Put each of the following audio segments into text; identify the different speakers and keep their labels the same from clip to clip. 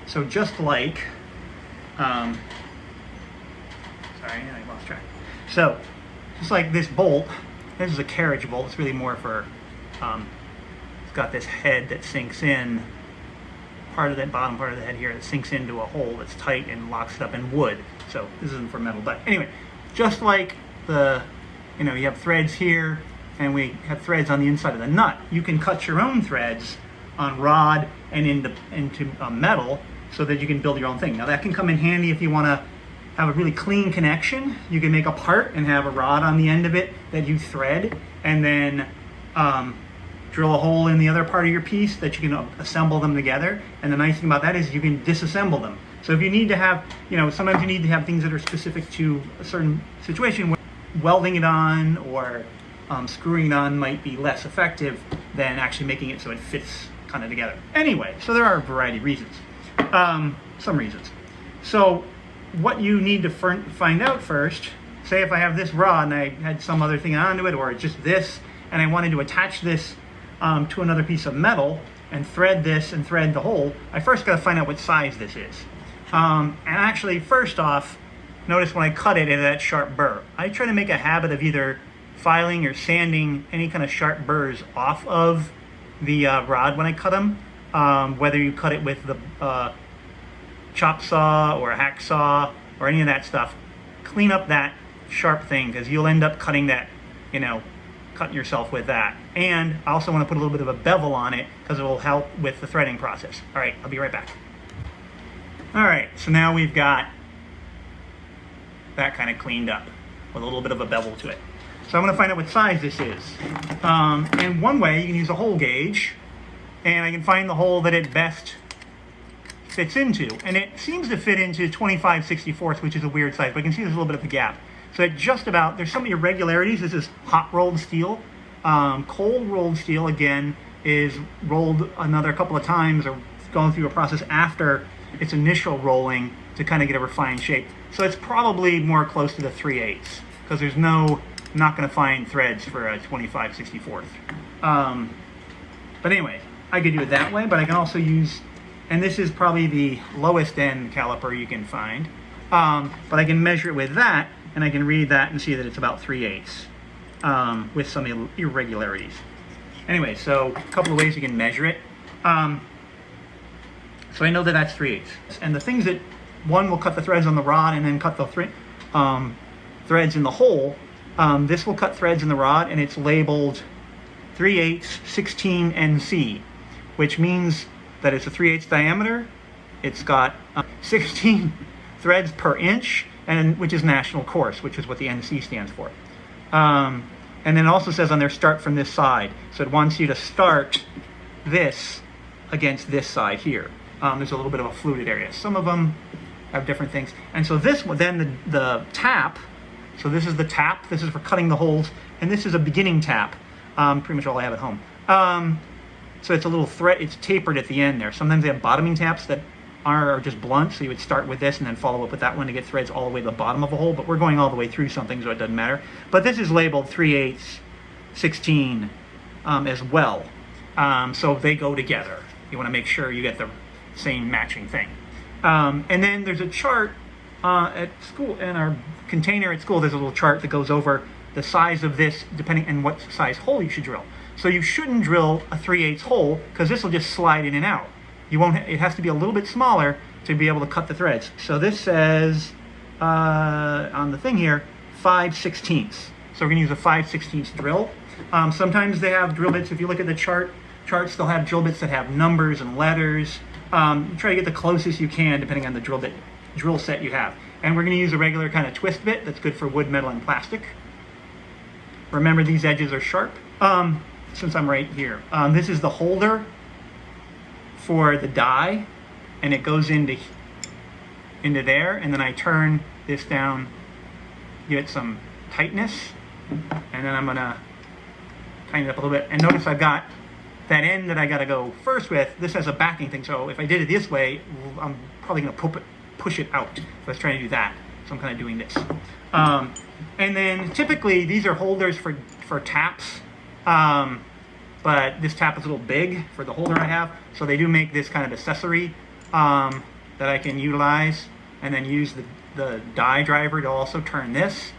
Speaker 1: So just like, sorry, I lost track. So just like this bolt, this is a carriage bolt. It's really more for, it's got this head that sinks in, part of that bottom part of the head here that sinks into a hole that's tight and locks it up in wood. So this isn't for metal, but anyway, just like the, you have threads here, and we have threads on the inside of the nut. You can cut your own threads on rod and into metal so that you can build your own thing. Now that can come in handy if you want to have a really clean connection. You can make a part and have a rod on the end of it that you thread, and then drill a hole in the other part of your piece that you can assemble them together. And the nice thing about that is you can disassemble them. So if you need to have, sometimes you need to have things that are specific to a certain situation where welding it on or screwing it on might be less effective than actually making it so it fits kind of together. Anyway, so there are a variety of reasons. Some reasons. So what you need to find out first, say if I have this rod and I had some other thing onto it, or just this, and I wanted to attach this to another piece of metal and thread this and thread the hole, I first got to find out what size this is. And actually, first off, notice when I cut it, it had that sharp burr. I try to make a habit of either filing or sanding any kind of sharp burrs off of the rod when I cut them, whether you cut it with the chop saw or a hacksaw or any of that stuff. Clean up that sharp thing, because you'll end up cutting that, cutting yourself with that. And I also want to put a little bit of a bevel on it because it will help with the threading process. All right, I'll be right back. All right, so now we've got that kind of cleaned up with a little bit of a bevel to it. So I'm going to find out what size this is. And one way, you can use a hole gauge, and I can find the hole that it best fits into. And it seems to fit into 25/64, which is a weird size, but you can see there's a little bit of a gap. So it just about, there's some irregularities. This is hot rolled steel. Cold rolled steel, again, is rolled another couple of times or going through a process after its initial rolling to kind of get a refined shape. So it's probably more close to the 3/8, because there's not going to find threads for a 25/64. But anyway, I could do it that way, but I can also use, and this is probably the lowest end caliper you can find, but I can measure it with that, and I can read that and see that it's about 3/8 with some irregularities. Anyway, so a couple of ways you can measure it. So I know that that's 3/8. And the things that, one will cut the threads on the rod and then cut the threads in the hole. This will cut threads in the rod, and it's labeled 3/8 16 NC, which means that it's a 3/8 diameter. It's got 16 threads per inch, and which is national course, which is what the NC stands for. And then it also says on there, start from this side. So it wants you to start this against this side here. There's a little bit of a fluted area. Some of them have different things. And so this one, then the tap, so this is the tap, this is for cutting the holes, and this is a beginning tap, pretty much all I have at home. So it's a little thread, it's tapered at the end there. Sometimes they have bottoming taps that are just blunt, so you would start with this and then follow up with that one to get threads all the way to the bottom of a hole, but we're going all the way through something, so it doesn't matter. But this is labeled 3/8 16 as well, so they go together. You want to make sure you get the same matching thing. And then there's a chart at school, in our container at school, there's a little chart that goes over the size of this depending on what size hole you should drill. So you shouldn't drill a 3/8 hole, because this will just slide in and out. You won't. It has to be a little bit smaller to be able to cut the threads. So this says on the thing here 5/16. So we're going to use a 5/16 drill. Sometimes they have drill bits. If you look at the charts, they'll have drill bits that have numbers and letters. Try to get the closest you can depending on the drill set you have. And we're going to use a regular kind of twist bit that's good for wood, metal, and plastic. Remember, these edges are sharp. Since I'm right here, this is the holder for the die, and it goes into there, and then I turn this down, give it some tightness, and then I'm going to tighten it up a little bit. And notice I've got that end that I got to go first with. This has a backing thing, so if I did it this way, I'm probably going to push it out. So I was trying to do that, so I'm kind of doing this. And then typically these are holders for taps, but this tap is a little big for the holder I have, so they do make this kind of accessory that I can utilize, and then use the die driver to also turn this.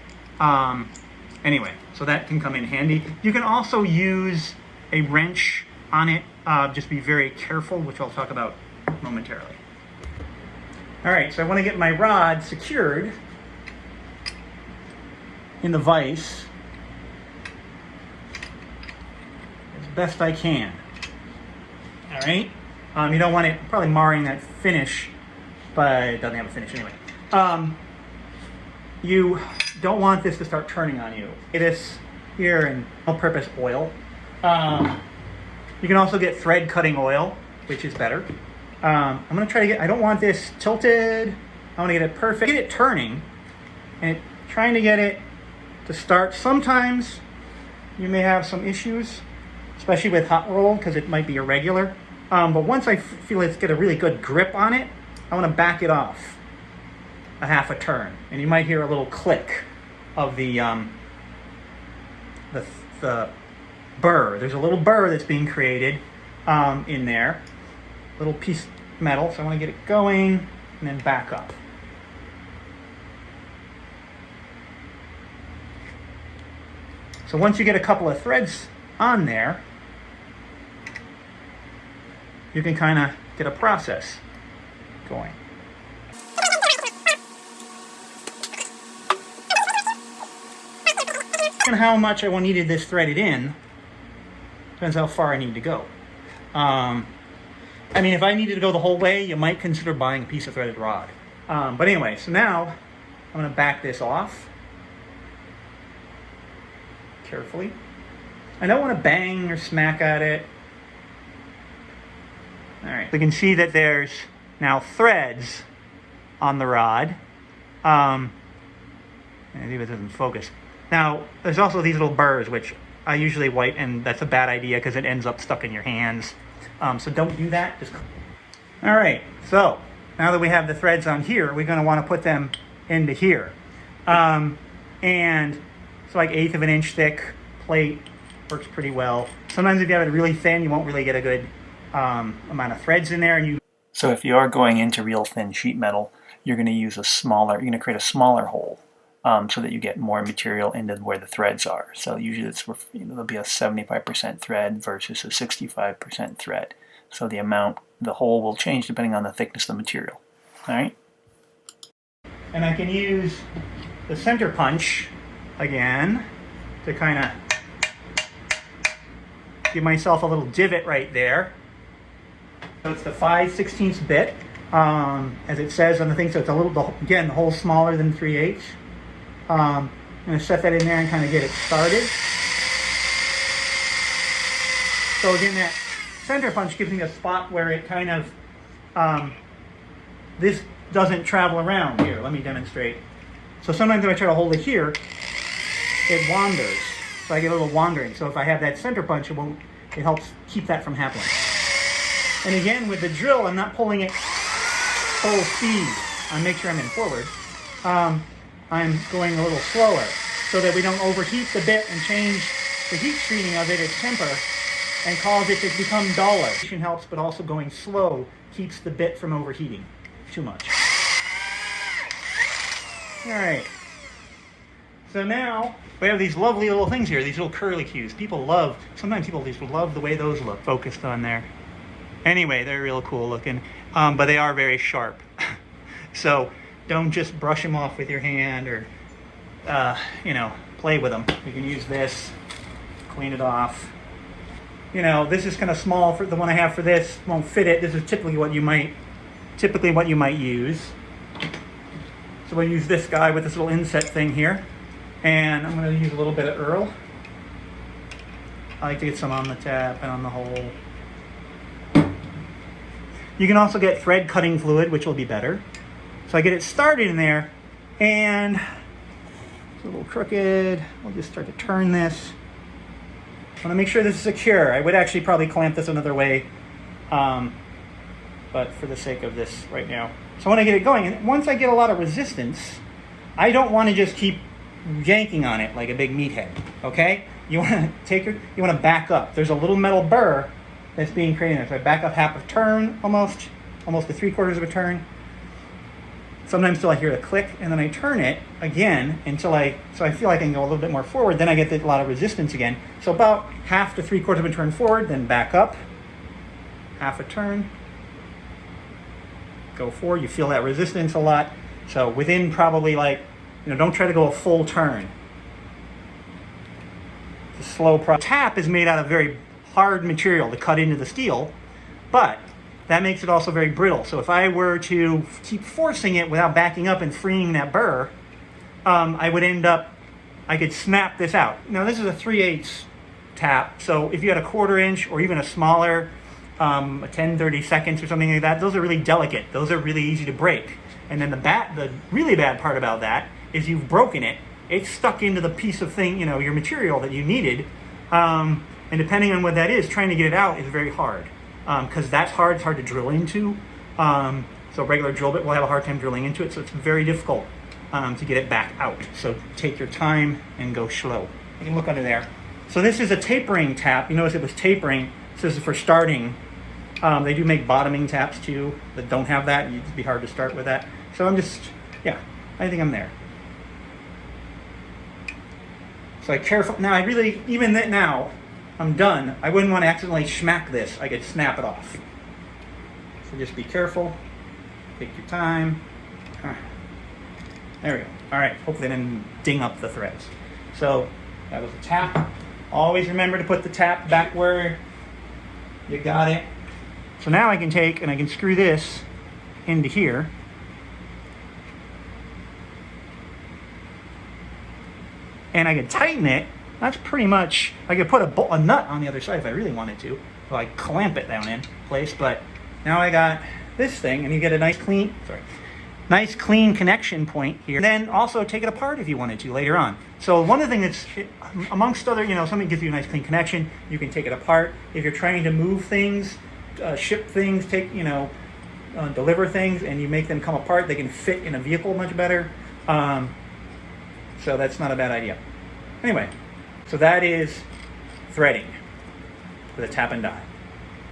Speaker 1: Anyway, so that can come in handy. You can also use a wrench on it. Just be very careful, which I'll talk about momentarily. All right, so I want to get my rod secured in the vise as best I can. All right, you don't want it probably marring that finish, but it doesn't have a finish anyway. You don't want this to start turning on you. It is here in all-purpose oil. You can also get thread cutting oil, which is better. I'm gonna try to get, I don't want this tilted. I wanna get it perfect. Get it turning, and trying to get it to start. Sometimes you may have some issues, especially with hot roll, because it might be irregular. But once I feel it's get a really good grip on it, I wanna back it off a half a turn, and you might hear a little click of the burr. There's a little burr that's being created in there, little piece of metal. So I want to get it going and then back up. So once you get a couple of threads on there, you can kind of get a process going. And how much I needed this threaded in depends how far I need to go. I mean, if I needed to go the whole way, you might consider buying a piece of threaded rod. But anyway, so now I'm going to back this off carefully. I don't want to bang or smack at it. All right, we can see that there's now threads on the rod. Maybe it doesn't focus. Now, there's also these little burrs, which I usually wipe, and that's a bad idea because it ends up stuck in your hands. So don't do that. All right, so now that we have the threads on here, we're going to want to put them into here. And it's like 1/8 of an inch thick plate, works pretty well. Sometimes if you have it really thin, you won't really get a good amount of threads in there. So if you are going into real thin sheet metal, you're going to use you're going to create a smaller hole. So that you get more material into where the threads are. So usually there'll be a 75% thread versus a 65% thread. So the hole will change depending on the thickness of the material. All right. And I can use the center punch again to kind of give myself a little divot right there. So it's the 5/16 bit, as it says on the thing. So it's a little, again, the hole's smaller than 3/8. I'm going to set that in there and kind of get it started. So again, that center punch gives me a spot where it kind of, this doesn't travel around here. Let me demonstrate. So sometimes if I try to hold it here, it wanders. So I get a little wandering. So if I have that center punch, it helps keep that from happening. And again, with the drill, I'm not pulling it full speed. I make sure I'm in forward. I'm going a little slower so that we don't overheat the bit and change the heat treating of it, its temper, and cause it to become duller. It helps, but also going slow keeps the bit from overheating too much. All right. So now we have these lovely little things here, these little curly cues. Sometimes people just love the way those look focused on there. Anyway, they're real cool looking, but they are very sharp. So don't just brush them off with your hand or, play with them. You can use this, clean it off. This is kind of small for the one I have for this. Won't fit it. This is typically what you might use. So we'll use this guy with this little inset thing here. And I'm going to use a little bit of Earl. I like to get some on the tap and on the hole. You can also get thread cutting fluid, which will be better. So I get it started in there, and it's a little crooked. We'll just start to turn this. I want to make sure this is secure. I would actually probably clamp this another way, but for the sake of this right now. So I want to get it going, and once I get a lot of resistance, I don't want to just keep yanking on it like a big meathead, okay? You want to back up. There's a little metal burr that's being created there. So I back up half a turn, almost to 3/4 of a turn. sometimes till I hear a click, and then I turn it again until so I feel like I can go a little bit more forward. Then I get a lot of resistance again. So about half to 3/4 of a turn forward, then back up, half a turn, go forward. You feel that resistance a lot. So within probably don't try to go a full turn. It's a slow process. Tap is made out of very hard material to cut into the steel, but that makes it also very brittle. So if I were to keep forcing it without backing up and freeing that burr, I could snap this out. Now this is a 3/8 tap, so if you had a 1/4 inch or even a smaller, a 10/32 or something like that, those are really delicate. Those are really easy to break. And then the really bad part about that is you've broken it. It's stuck into the piece of thing, your material that you needed. And depending on what that is, trying to get it out is very hard. Because that's hard. It's hard to drill into. So a regular drill bit will have a hard time drilling into it. So it's very difficult to get it back out. So take your time and go slow. You can look under there. So this is a tapering tap. You notice it was tapering. So this is for starting. They do make bottoming taps too that don't have that. It'd be hard to start with that. So I think I'm there. So now I'm done. I wouldn't want to accidentally smack this. I could snap it off. So just be careful. Take your time. There we go. All right. Hopefully I didn't ding up the threads. So that was a tap. Always remember to put the tap back where you got it. So now I can take and I can screw this into here. And I can tighten it. That's pretty much, I could put a nut on the other side if I really wanted to. Like clamp it down in place. But now I got this thing, and you get a nice clean connection point here. And then also take it apart if you wanted to later on. So one of the things amongst other, something gives you a nice clean connection, you can take it apart. If you're trying to move things, ship things, deliver things, and you make them come apart, they can fit in a vehicle much better. So that's not a bad idea. Anyway, so that is threading with a tap and die.